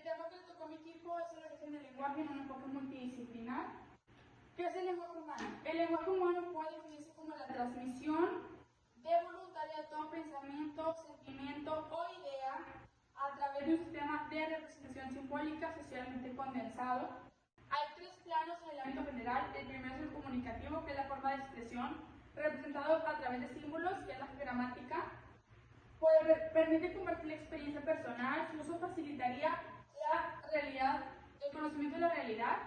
tema que le tocó a mi equipo es el origen del lenguaje en un enfoque multidisciplinar. ¿Qué es el lenguaje humano? El lenguaje humano puede definirse como la transmisión de voluntariado, pensamiento, sentimiento o idea a través de un sistema de representación simbólica socialmente condensado. Hay tres planos en el ámbito general. El primero es el comunicativo, que es la forma de expresión, representado a través de símbolos, que es la gramática. Permite compartir la experiencia personal. Su uso facilitaría la realidad, el conocimiento de la realidad.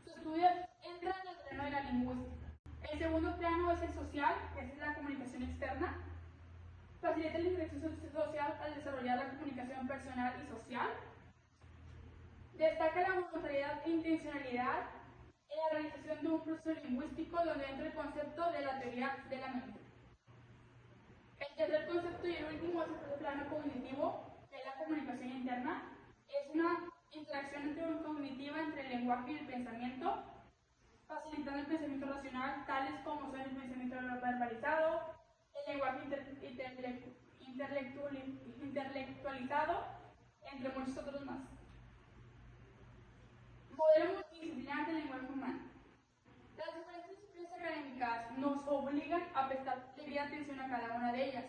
Su estudio entra en el terreno de la lingüística. El segundo plano es el social, que es la comunicación externa. Facilita la interacción social al desarrollar la comunicación personal y social. Destaca la voluntariedad e intencionalidad en la realización de un proceso lingüístico donde entra el concepto de la teoría de la mente. El tercer concepto y el último es el plano cognitivo, que es la comunicación interna. Es una interacción cognitiva entre el lenguaje y el pensamiento, facilitando el pensamiento racional, tales como son el pensamiento no verbalizado, el lenguaje intelectualizado, entre muchos otros más. Modelo multidisciplinar del lenguaje humano. Las diferentes disciplinas académicas nos obligan a prestar debida atención a cada una de ellas,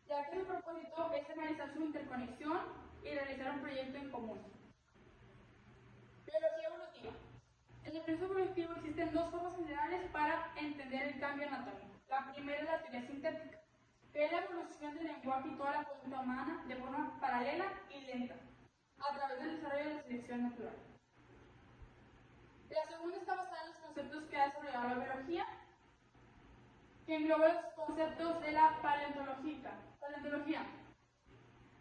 ya que su propósito es analizar su interconexión y realizar un proyecto en común. Biología evolutiva. En el proceso evolutivo existen dos formas generales para entender el cambio anatómico. La primera es la teoría sintética, que es la evolución del lenguaje y toda la conducta humana de forma paralela y lenta, a través del desarrollo de la selección natural. La segunda está basada en los conceptos que ha desarrollado la biología, que engloba los conceptos de la paleontología.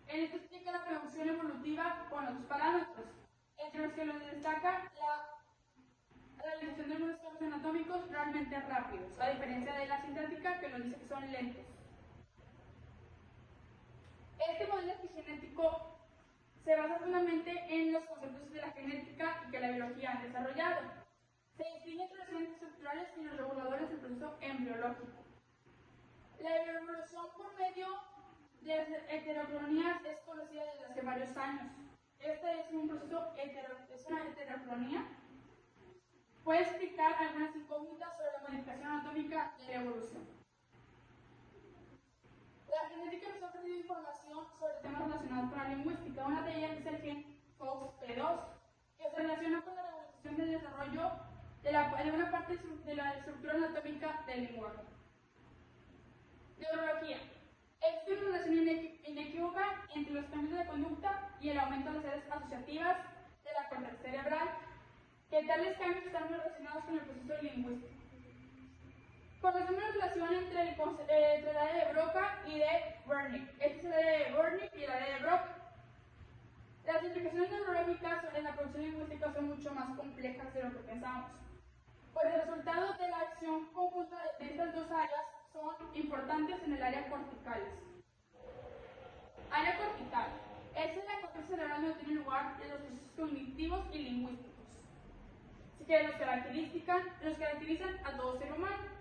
En esto explica la producción evolutiva con otros parámetros, entre los que los destaca la realización de algunos cambios anatómicos realmente rápidos, a diferencia de la sintética, que nos dice que son lentos. Este modelo epigenético se basa fundamentalmente en los conceptos de la genética y que la biología ha desarrollado. Se distingue entre los agentes estructurales y los reguladores del proceso embriológico. La evolución por medio de heterocronías es conocida desde hace varios años. Este es un proceso es una heterocronía. Puede explicar algunas incógnitas sobre la modificación anatómica de la evolución. La genética nos ha ofrecido información sobre temas relacionados con la lingüística. Una de ellas es el gen FOXP2, que se relaciona con la regulación del desarrollo de una parte de la estructura anatómica del lenguaje. Neurología. Existe una relación inequívoca entre los cambios de conducta y el aumento de las áreas asociativas de la corteza cerebral, que tales cambios están relacionados con el proceso lingüístico. Conocemos la relación entre la área de Broca y de Wernicke. Esta es el área de Wernicke y el área de Broca. Las implicaciones neurológicas en la producción lingüística son mucho más complejas de lo que pensamos, pues el resultado de la acción conjunta de estas dos áreas son importantes en el área cortical. Área cortical. Esta es la corteza cerebral donde tiene lugar los procesos cognitivos y lingüísticos. Así que los caracterizan a todo ser humano.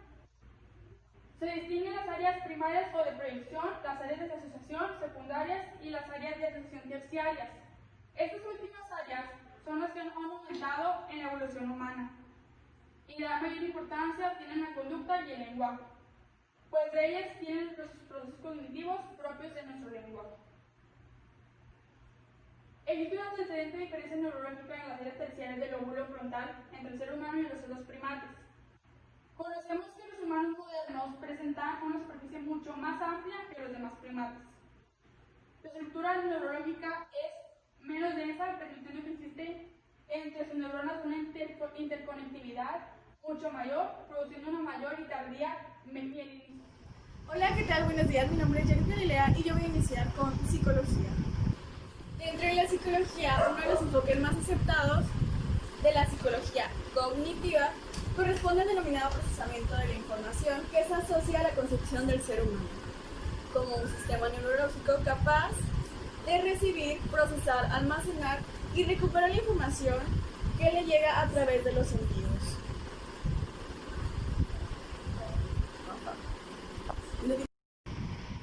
Se distinguen las áreas primarias o de proyección, las áreas de asociación secundarias y las áreas de asociación terciarias. Estas últimas áreas son las que han aumentado en la evolución humana y la mayor importancia tienen la conducta y el lenguaje, pues de ellas tienen los procesos cognitivos propios de nuestro lenguaje. Existe una antecedente diferencia neurológica en las áreas terciarias del lóbulo frontal entre el ser humano y los otros primates. Conocemos que los humanos modernos presentan una superficie mucho más amplia que los demás primates. La estructura neurológica es menos densa, permitiendo que existe entre sus neuronas una interconectividad mucho mayor, produciendo una mayor y tardía mielinización. Hola, ¿qué tal? Buenos días, mi nombre es Jennifer Galilea y yo voy a iniciar con psicología. Dentro de la psicología, uno de los enfoques más aceptados de la psicología cognitiva corresponde al denominado procesamiento de la información, que se asocia a la concepción del ser humano como un sistema neurológico capaz de recibir, procesar, almacenar y recuperar la información que le llega a través de los sentidos.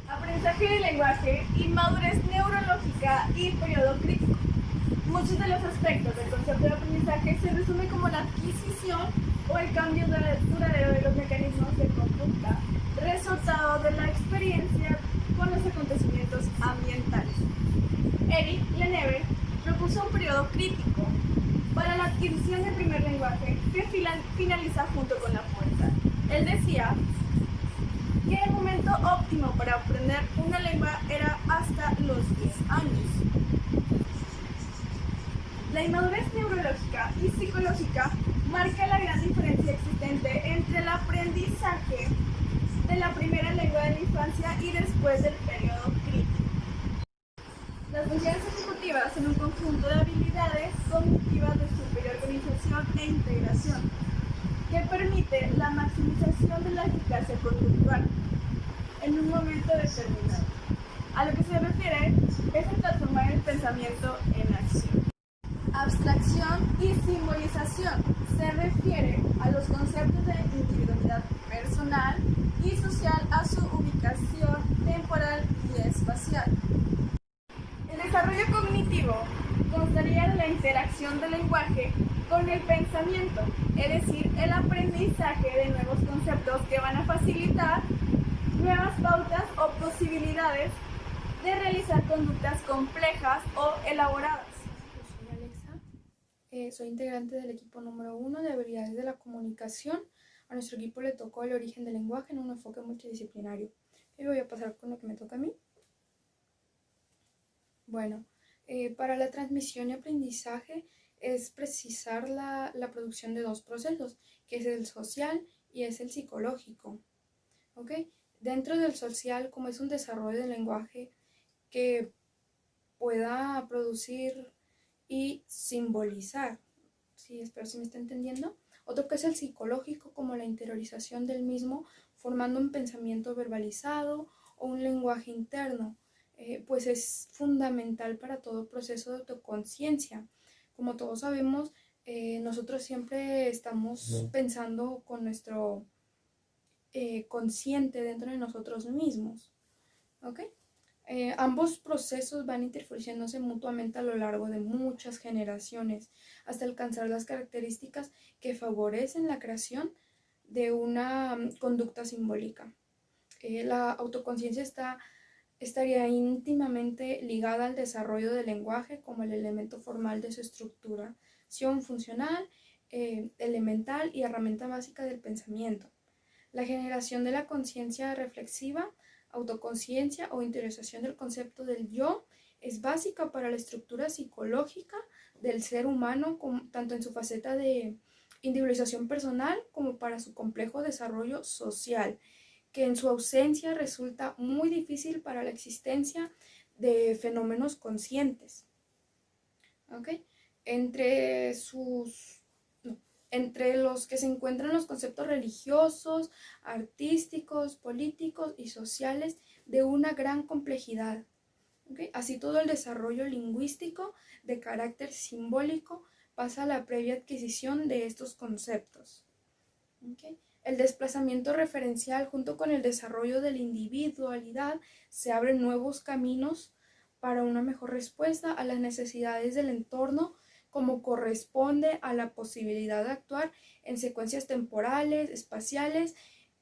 Aprendizaje del lenguaje, inmadurez neurológica y periodo crítico. Muchos de los aspectos del concepto de aprendizaje se resume como la adquisición o el cambio duradero de los mecanismos de conducta, resultado de la experiencia con los acontecimientos ambientales. Eric Lennever propuso un periodo crítico para la adquisición del primer lenguaje que finaliza junto con la puerta. Él decía que el momento óptimo para aprender una lengua era hasta los 10 años. La inmadurez neurológica y psicológica marca la gran diferencia existente entre el aprendizaje de la primera lengua de la infancia y después del periodo crítico. Las funciones ejecutivas son un conjunto de habilidades cognitivas de superior organización e integración que permite la maximización de la eficacia conductual en un momento determinado. A lo que se refiere es el transformar el pensamiento en acción. Abstracción y simbolización se refiere a los conceptos de individualidad personal y social a su ubicación temporal y espacial. El desarrollo cognitivo constaría de la interacción del lenguaje con el pensamiento, es decir, el aprendizaje de nuevos conceptos que van a facilitar nuevas pautas o posibilidades de realizar conductas complejas o elaboradas. Yo soy Alexa, soy integrante del equipo número 1 de habilidades de la comunicación. A nuestro equipo le tocó el origen del lenguaje en un enfoque multidisciplinario. Y voy a pasar con lo que me toca a mí. Bueno, para la transmisión y aprendizaje es precisar la producción de dos procesos, que es el social y es el psicológico. ¿Ok? Dentro del social, como es un desarrollo del lenguaje que pueda producir y simbolizar, sí, espero si me está entendiendo. Otro que es el psicológico, como la interiorización del mismo, formando un pensamiento verbalizado o un lenguaje interno, pues es fundamental para todo proceso de autoconciencia. Como todos sabemos, nosotros siempre estamos pensando con nuestro consciente dentro de nosotros mismos, ¿ok? Ambos procesos van interfiriéndose mutuamente a lo largo de muchas generaciones hasta alcanzar las características que favorecen la creación de una conducta simbólica. La autoconciencia estaría íntimamente ligada al desarrollo del lenguaje como el elemento formal de su estructuración funcional, elemental y herramienta básica del pensamiento. La generación de la conciencia reflexiva, autoconciencia o interiorización del concepto del yo es básica para la estructura psicológica del ser humano, tanto en su faceta de individualización personal como para su complejo desarrollo social, que en su ausencia resulta muy difícil para la existencia de fenómenos conscientes. ¿Okay? Entre los que se encuentran los conceptos religiosos, artísticos, políticos y sociales de una gran complejidad. ¿Okay? Así todo el desarrollo lingüístico de carácter simbólico pasa a la previa adquisición de estos conceptos. ¿Okay? El desplazamiento referencial junto con el desarrollo de la individualidad se abren nuevos caminos para una mejor respuesta a las necesidades del entorno, como corresponde a la posibilidad de actuar en secuencias temporales, espaciales,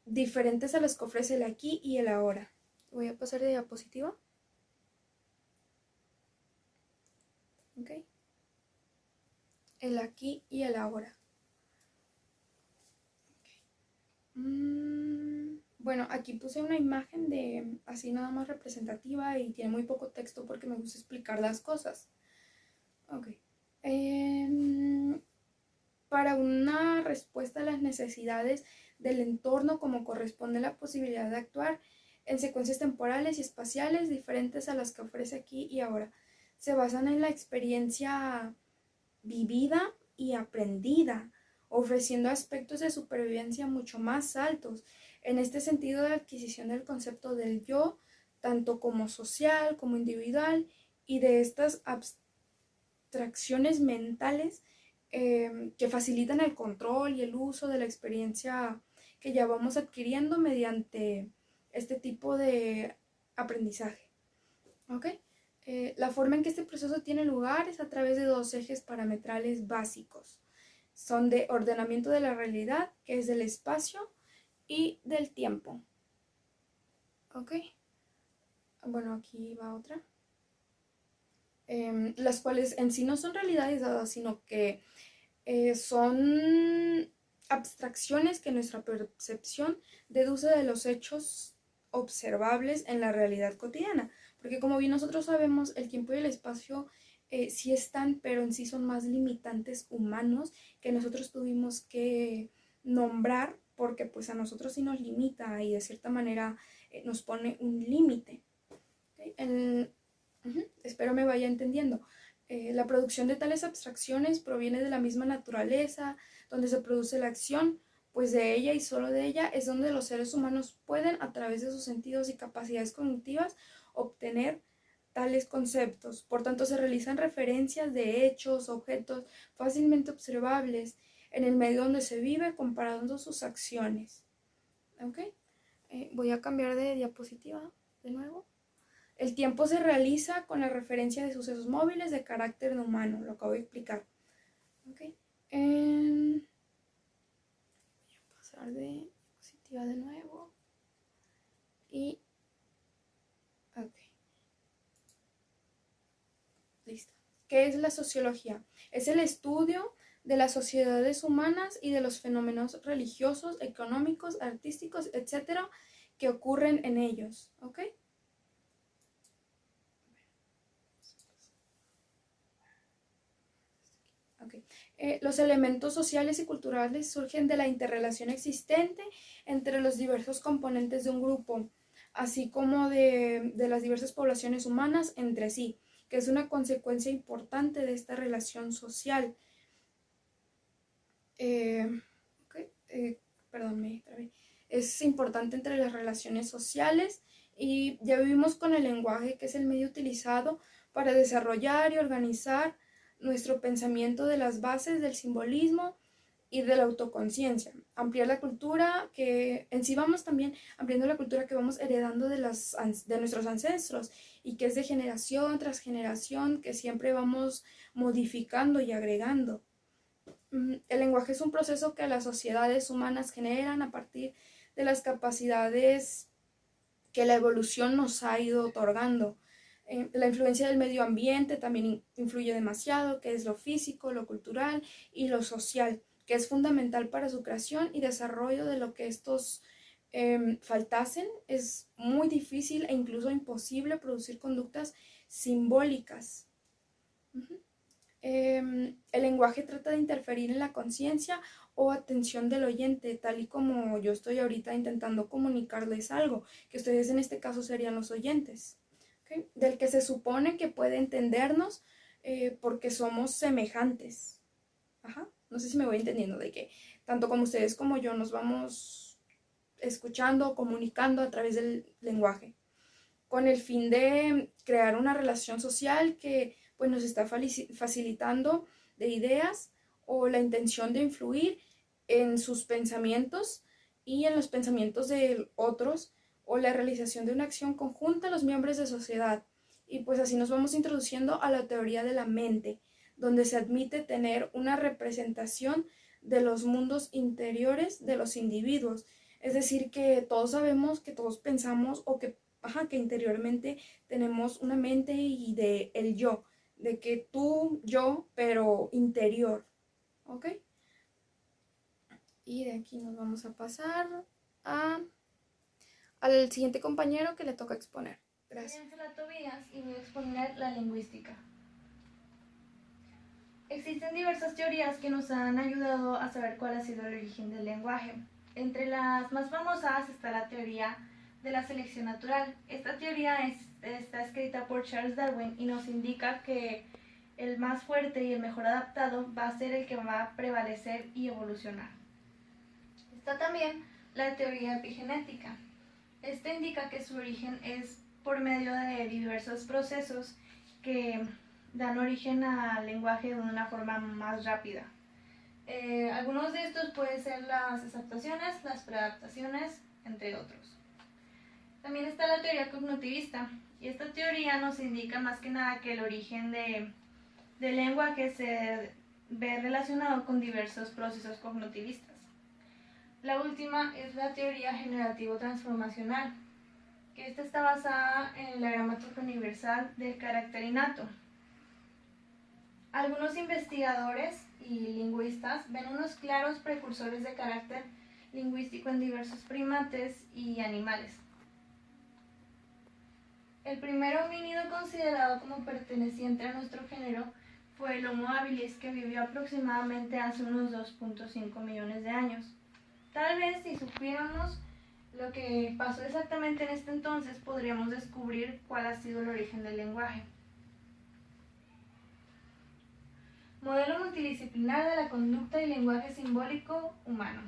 diferentes a las que ofrece el aquí y el ahora. Voy a pasar de diapositiva. ¿Okay? El aquí y el ahora. Bueno, aquí puse una imagen de así nada más representativa y tiene muy poco texto porque me gusta explicar las cosas. Ok. Para una respuesta a las necesidades del entorno como corresponde la posibilidad de actuar en secuencias temporales y espaciales diferentes a las que ofrece aquí y ahora. Se basan en la experiencia vivida y aprendida, ofreciendo aspectos de supervivencia mucho más altos. En este sentido, la adquisición del concepto del yo, tanto como social, como individual, y de estas abstracciones mentales que facilitan el control y el uso de la experiencia que ya vamos adquiriendo mediante este tipo de aprendizaje. ¿Ok? La forma en que este proceso tiene lugar es a través de dos ejes parametrales básicos. Son de ordenamiento de la realidad, que es del espacio, y del tiempo. ¿Ok? Bueno, aquí va otra. Las cuales en sí no son realidades dadas, sino que son abstracciones que nuestra percepción deduce de los hechos observables en la realidad cotidiana. Porque como bien nosotros sabemos, el tiempo y el espacio sí están, pero en sí son más limitantes humanos que nosotros tuvimos que nombrar porque pues a nosotros sí nos limita y de cierta manera nos pone un límite. ¿Okay? Espero me vaya entendiendo. La producción de tales abstracciones proviene de la misma naturaleza, donde se produce la acción, pues de ella y solo de ella es donde los seres humanos pueden, a través de sus sentidos y capacidades cognitivas, obtener tales conceptos. Por tanto, se realizan referencias de hechos, objetos fácilmente observables en el medio donde se vive, comparando sus acciones. ¿Ok? Voy a cambiar de diapositiva de nuevo. El tiempo se realiza con la referencia de sucesos móviles de carácter no humano, lo acabo de explicar. ¿Okay? Voy a pasar de diapositiva de nuevo. Y... ok. Listo. ¿Qué es la sociología? Es el estudio de las sociedades humanas y de los fenómenos religiosos, económicos, artísticos, etcétera, que ocurren en ellos. ¿Ok? Okay. Los elementos sociales y culturales surgen de la interrelación existente entre los diversos componentes de un grupo, así como de las diversas poblaciones humanas entre sí, que es una consecuencia importante de esta relación social. Perdón, me trabé. Es importante entre las relaciones sociales y ya vivimos con el lenguaje, que es el medio utilizado para desarrollar y organizar nuestro pensamiento de las bases del simbolismo y de la autoconciencia. Ampliar la cultura, que en sí vamos también ampliando la cultura que vamos heredando de nuestros ancestros y que es de generación tras generación, que siempre vamos modificando y agregando. El lenguaje es un proceso que las sociedades humanas generan a partir de las capacidades que la evolución nos ha ido otorgando. La influencia del medio ambiente también influye demasiado, que es lo físico, lo cultural y lo social, que es fundamental para su creación y desarrollo. De lo que estos faltasen, es muy difícil e incluso imposible producir conductas simbólicas. El lenguaje trata de interferir en la conciencia o atención del oyente, tal y como yo estoy ahorita intentando comunicarles algo, que ustedes en este caso serían los oyentes, ¿okay? Del que se supone que puede entendernos porque somos semejantes. Ajá. No sé si me voy entendiendo, de que tanto como ustedes como yo nos vamos escuchando, comunicando a través del lenguaje, con el fin de crear una relación social que pues nos está facilitando de ideas o la intención de influir en sus pensamientos y en los pensamientos de otros, o la realización de una acción conjunta a los miembros de sociedad. Y pues así nos vamos introduciendo a la teoría de la mente, donde se admite tener una representación de los mundos interiores de los individuos. Es decir, que todos sabemos, que todos pensamos o que interiormente tenemos una mente y de el yo, de que tú, yo, pero interior, ¿ok? Y de aquí nos vamos a pasar al siguiente compañero que le toca exponer. Gracias. Soy Ángela Tobías y voy a exponer la lingüística. Existen diversas teorías que nos han ayudado a saber cuál ha sido el origen del lenguaje. Entre las más famosas está la teoría de la selección natural. Esta teoría está escrita por Charles Darwin y nos indica que el más fuerte y el mejor adaptado va a ser el que va a prevalecer y evolucionar. Está también la teoría epigenética. Esta indica que su origen es por medio de diversos procesos que dan origen al lenguaje de una forma más rápida. Algunos de estos pueden ser las adaptaciones, las preadaptaciones, entre otros. También está la teoría cognitivista, y esta teoría nos indica más que nada que el origen del lenguaje se ve relacionado con diversos procesos cognitivistas. La última es la teoría generativo-transformacional, que esta está basada en la gramática universal del carácter innato. Algunos investigadores y lingüistas ven unos claros precursores de carácter lingüístico en diversos primates y animales. El primer homínido considerado como perteneciente a nuestro género fue el Homo habilis, que vivió aproximadamente hace unos 2.5 millones de años. Tal vez si supiéramos lo que pasó exactamente en este entonces, podríamos descubrir cuál ha sido el origen del lenguaje. Modelo multidisciplinar de la conducta y lenguaje simbólico humano.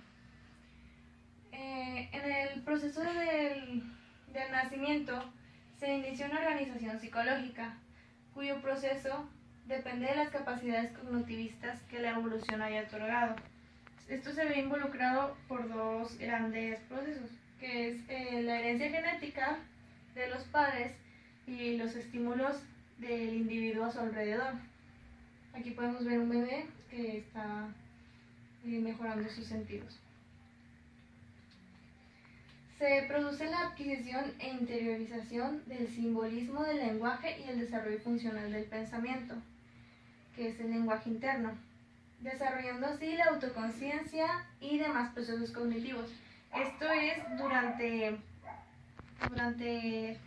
En el proceso del nacimiento se inició una organización psicológica, cuyo proceso depende de las capacidades cognitivistas que la evolución haya otorgado. Esto se ve involucrado por dos grandes procesos, que es la herencia genética de los padres y los estímulos del individuo a su alrededor. Aquí podemos ver un bebé que está mejorando sus sentidos. Se produce la adquisición e interiorización del simbolismo del lenguaje y el desarrollo funcional del pensamiento, que es el lenguaje interno, desarrollando así la autoconciencia y demás procesos cognitivos. Esto es durante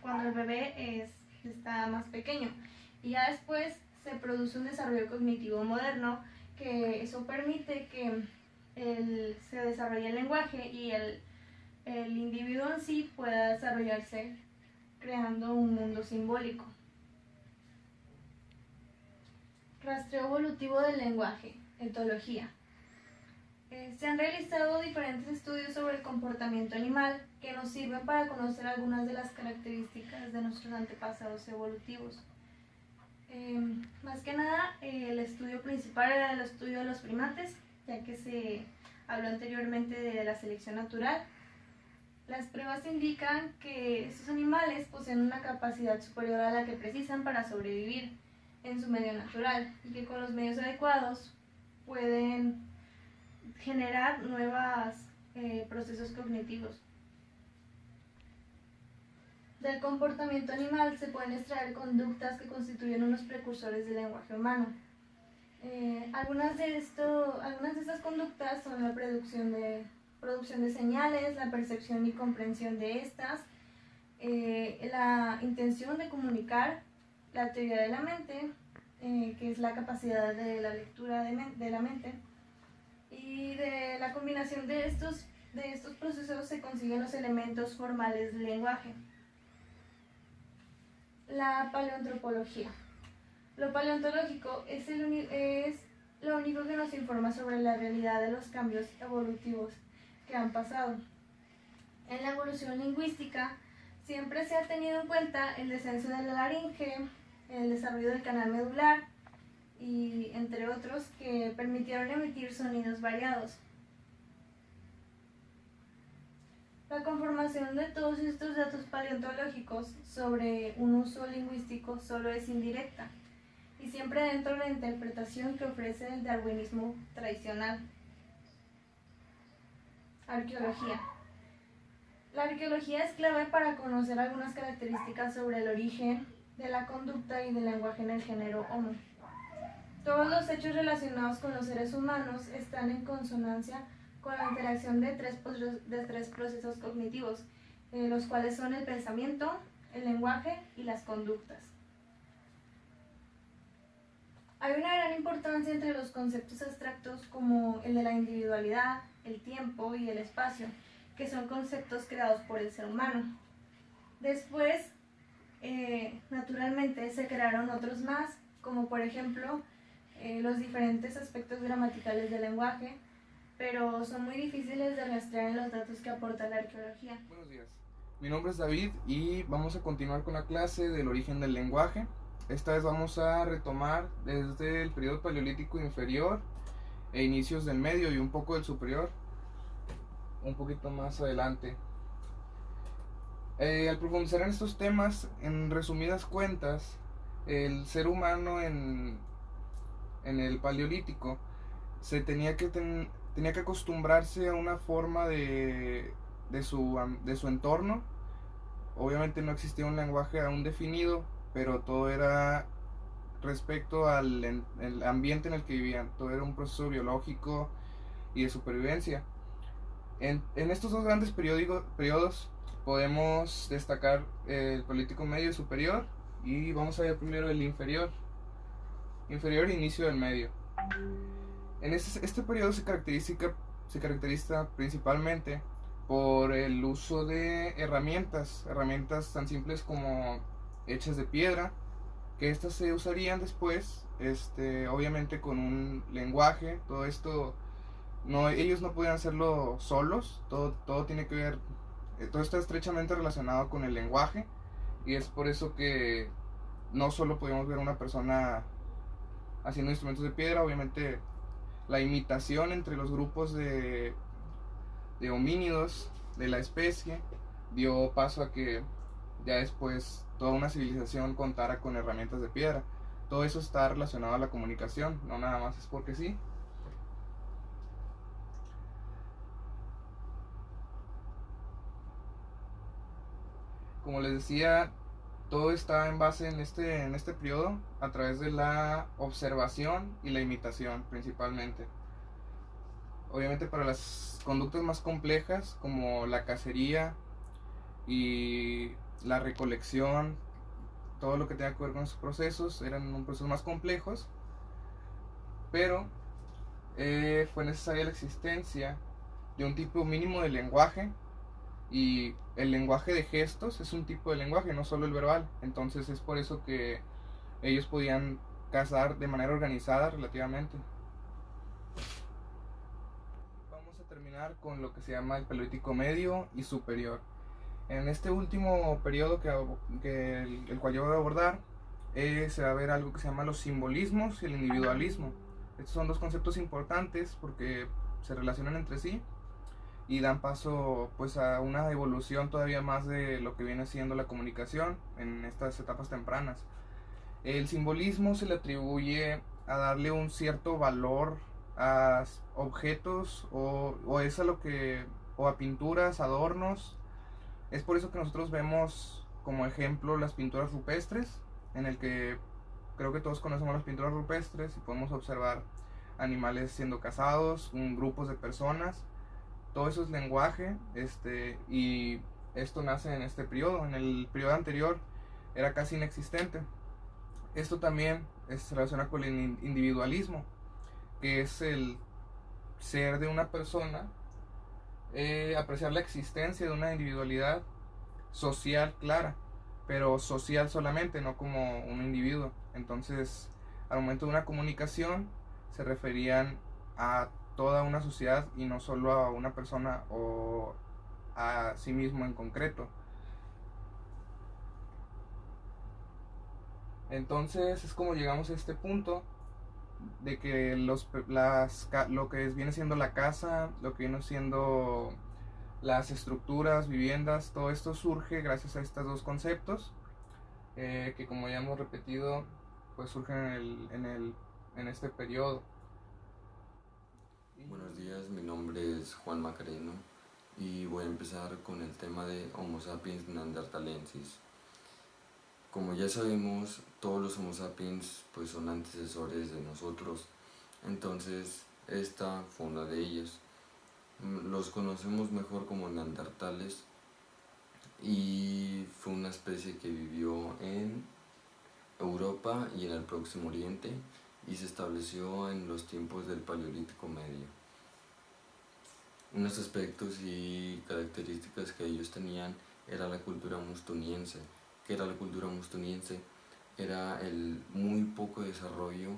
cuando el bebé está más pequeño, y ya después se produce un desarrollo cognitivo moderno, que eso permite que se desarrolle el lenguaje y el individuo en sí pueda desarrollarse creando un mundo simbólico. Rastreo evolutivo del lenguaje, etología. Se han realizado diferentes estudios sobre el comportamiento animal que nos sirven para conocer algunas de las características de nuestros antepasados evolutivos. Más que nada, el estudio principal era el estudio de los primates, ya que se habló anteriormente de la selección natural. Las pruebas indican que estos animales poseen una capacidad superior a la que precisan para sobrevivir en su medio natural, y que con los medios adecuados pueden generar nuevos procesos cognitivos. Del comportamiento animal se pueden extraer conductas que constituyen unos precursores del lenguaje humano. Algunas de estas conductas son la producción de señales, la percepción y comprensión de estas, la intención de comunicar, la teoría de la mente, que es la capacidad de la lectura de la mente, y de la combinación de estos procesos se consiguen los elementos formales del lenguaje. La paleoantropología. Lo paleontológico es lo único que nos informa sobre la realidad de los cambios evolutivos que han pasado. En la evolución lingüística siempre se ha tenido en cuenta el descenso de la laringe, el desarrollo del canal medular y entre otros, que permitieron emitir sonidos variados. La conformación de todos estos datos paleontológicos sobre un uso lingüístico solo es indirecta y siempre dentro de la interpretación que ofrece el darwinismo tradicional. Arqueología. La arqueología es clave para conocer algunas características sobre el origen de la conducta y del lenguaje en el género Homo. Todos los hechos relacionados con los seres humanos están en consonancia con la interacción de tres procesos cognitivos, los cuales son el pensamiento, el lenguaje y las conductas. Hay una gran importancia entre los conceptos abstractos como el de la individualidad, el tiempo y el espacio, que son conceptos creados por el ser humano. Después, naturalmente, se crearon otros más, como por ejemplo los diferentes aspectos gramaticales del lenguaje, pero son muy difíciles de rastrear en los datos que aporta la arqueología. Buenos días, mi nombre es David y vamos a continuar con la clase del origen del lenguaje. Esta vez vamos a retomar desde el periodo paleolítico inferior e inicios del medio y un poco del superior, un poquito más adelante. Al profundizar en estos temas, en resumidas cuentas, el ser humano en el Paleolítico tenía que acostumbrarse a una forma de su entorno. Obviamente no existía un lenguaje aún definido, pero todo era respecto el ambiente en el que vivían. Todo era un proceso biológico y de supervivencia. En estos dos grandes periodos podemos destacar el Paleolítico medio y superior, y vamos a ver primero el inferior. Inferior e inicio del medio. En este periodo se caracteriza principalmente por el uso de herramientas tan simples como hechas de piedra, que estas se usarían después, obviamente con un lenguaje. Todo esto, ellos no podían hacerlo solos, todo tiene que ver, todo está estrechamente relacionado con el lenguaje, y es por eso que no solo podemos ver a una persona haciendo instrumentos de piedra. Obviamente la imitación entre los grupos de homínidos de la especie dio paso a que ya después toda una civilización contara con herramientas de piedra. Todo eso está relacionado a la comunicación, no nada más es porque sí. Como les decía, todo está en base en este periodo a través de la observación y la imitación principalmente. Obviamente para las conductas más complejas como la cacería y la recolección, todo lo que tenga que ver con esos procesos eran procesos más complejos, pero fue necesaria la existencia de un tipo mínimo de lenguaje, y el lenguaje de gestos es un tipo de lenguaje, no solo el verbal. Entonces es por eso que ellos podían cazar de manera organizada relativamente. Vamos a terminar con lo que se llama el Paleolítico medio y superior. En este último periodo el cual yo voy a abordar, se va a ver algo que se llama los simbolismos y el individualismo. Estos son dos conceptos importantes porque se relacionan entre sí y dan paso pues a una evolución todavía más de lo que viene siendo la comunicación en estas etapas tempranas. El simbolismo se le atribuye a darle un cierto valor a objetos o es a o a pinturas, adornos. Es por eso que nosotros vemos como ejemplo las pinturas rupestres, en el que creo que todos conocemos las pinturas rupestres y podemos observar animales siendo cazados, grupos de personas. Todo eso es lenguaje, y esto nace en este periodo. En el periodo anterior era casi inexistente. Esto también se relaciona con el individualismo, que es el ser de una persona, apreciar la existencia de una individualidad social clara, pero social solamente, no como un individuo. Entonces, al momento de una comunicación, se referían a toda una sociedad y no solo a una persona o a sí mismo en concreto. Entonces es como llegamos a este punto de que lo que viene siendo la casa, lo que viene siendo las estructuras, viviendas, todo esto surge gracias a estos dos conceptos, que como ya hemos repetido, pues surgen en este periodo. Buenos días, mi nombre es Juan Macareno y voy a empezar con el tema de Homo sapiens neanderthalensis. Como ya sabemos, todos los Homo sapiens pues son antecesores de nosotros, entonces esta fue una de ellas. Los conocemos mejor como neandertales y fue una especie que vivió en Europa y en el Próximo Oriente y se estableció en los tiempos del Paleolítico medio. Unos aspectos y características que ellos tenían era la cultura mustoniense. ¿Qué era la cultura mustoniense? Era el muy poco desarrollo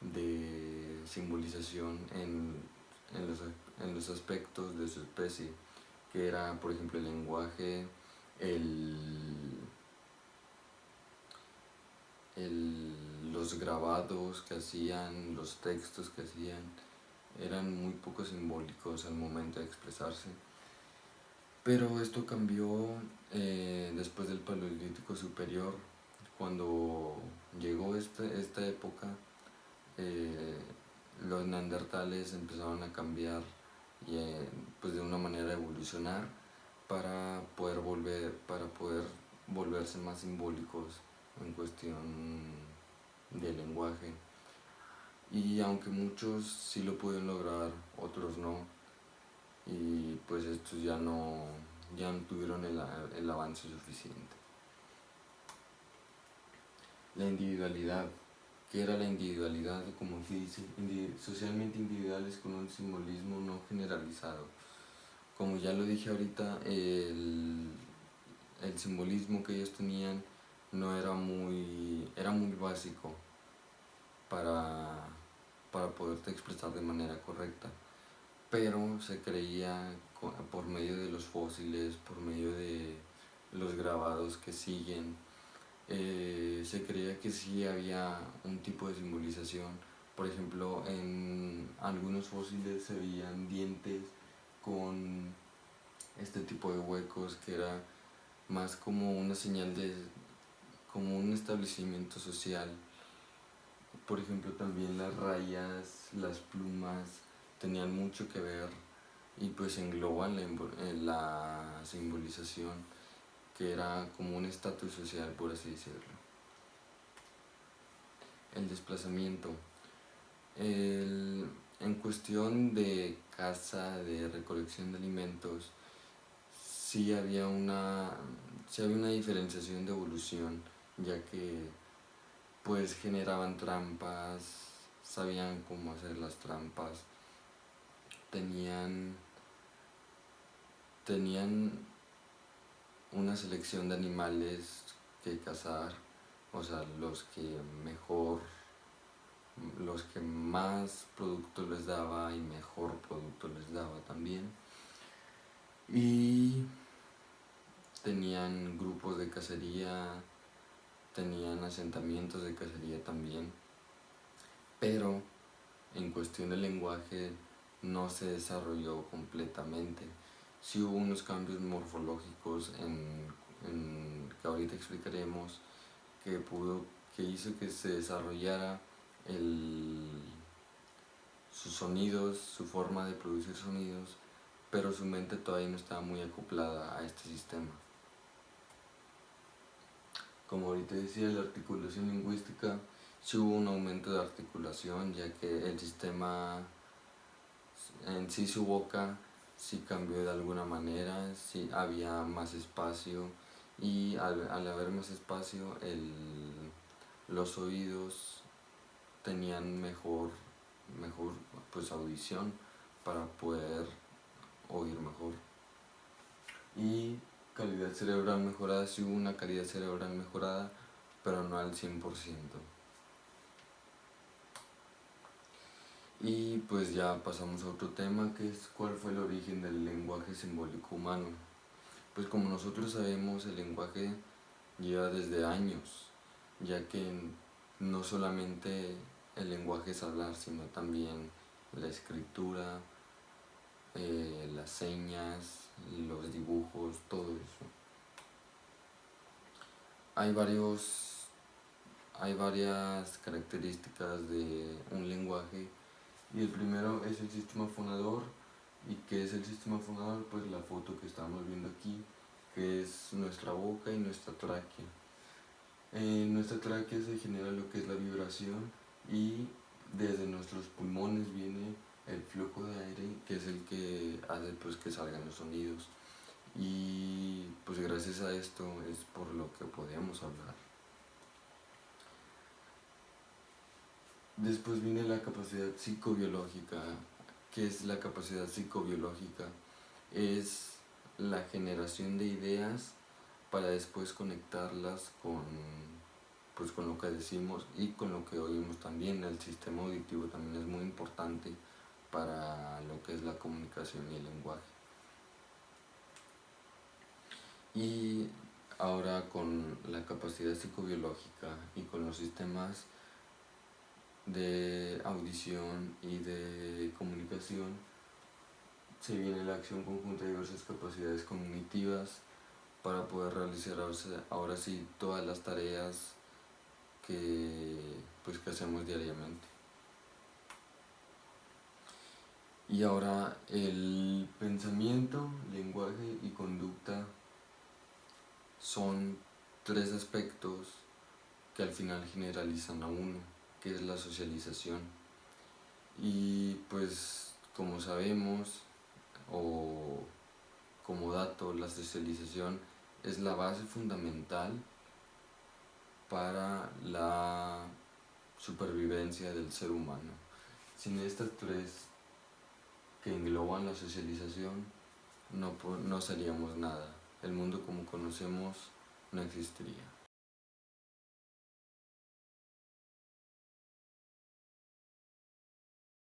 de simbolización en los aspectos de su especie, que era, por ejemplo, el lenguaje, los grabados que hacían, los textos que hacían, eran muy poco simbólicos al momento de expresarse. Pero esto cambió después del Paleolítico Superior, cuando llegó esta época. Los neandertales empezaron a cambiar y pues de una manera a evolucionar para poder volverse más simbólicos en cuestión de lenguaje. Y aunque muchos sí lo pudieron lograr, otros no, y pues estos ya no tuvieron el avance suficiente. La individualidad. ¿Qué era la individualidad? Como se dice, socialmente individuales con un simbolismo no generalizado. Como ya lo dije ahorita, el simbolismo que ellos tenían no era muy básico para poderte expresar de manera correcta, pero se creía por medio de los fósiles, por medio de los grabados que siguen, se creía que sí había un tipo de simbolización. Por ejemplo, en algunos fósiles se veían dientes con este tipo de huecos, que era más como una señal como un establecimiento social. Por ejemplo, también las rayas, las plumas tenían mucho que ver, y pues engloban la simbolización, que era como un estatus social, por así decirlo. El desplazamiento. En cuestión de caza, de recolección de alimentos, sí había una diferenciación de evolución, ya que pues generaban trampas, sabían cómo hacer las trampas, tenían una selección de animales que cazar, o sea, los que más producto les daba y mejor producto les daba también. Y tenían grupos de cacería, tenían asentamientos de cacería también, pero en cuestión del lenguaje no se desarrolló completamente. Sí hubo unos cambios morfológicos que ahorita explicaremos, que hizo que se desarrollara sus sonidos, su forma de producir sonidos, pero su mente todavía no estaba muy acoplada a este sistema. Como ahorita decía, la articulación lingüística, sí hubo un aumento de articulación, ya que el sistema en sí, su boca sí cambió de alguna manera, sí había más espacio, y al haber más espacio, los oídos tenían mejor pues audición para poder oír mejor. Y calidad cerebral mejorada, sí hubo una calidad cerebral mejorada, pero no al 100%. Y pues ya pasamos a otro tema, que es cuál fue el origen del lenguaje simbólico humano. Pues como nosotros sabemos, el lenguaje lleva desde años, ya que no solamente el lenguaje es hablar, sino también la escritura, las señas, los dibujos, todo eso. Hay varias características de un lenguaje, y el primero es el sistema fonador. ¿Y qué es el sistema fonador? Pues la foto que estamos viendo aquí, que es nuestra boca y nuestra tráquea. En nuestra tráquea se genera lo que es la vibración, y desde nuestros pulmones viene el flujo de aire, que es el que hace pues que salgan los sonidos, y pues gracias a esto es por lo que podemos hablar. Después viene la capacidad psicobiológica. ¿Qué es la capacidad psicobiológica? Es la generación de ideas para después conectarlas con lo que decimos y con lo que oímos también. El sistema auditivo también es muy importante para lo que es la comunicación y el lenguaje. Y ahora, con la capacidad psicobiológica y con los sistemas de audición y de comunicación, se viene la acción conjunta de diversas capacidades cognitivas para poder realizar ahora sí todas las tareas que hacemos diariamente. Y ahora el pensamiento, lenguaje y conducta son tres aspectos que al final generalizan a uno, que es la socialización. Y pues como sabemos, o como dato, la socialización es la base fundamental para la supervivencia del ser humano. Sin estas tres que engloban la socialización, no seríamos nada. El mundo como conocemos no existiría.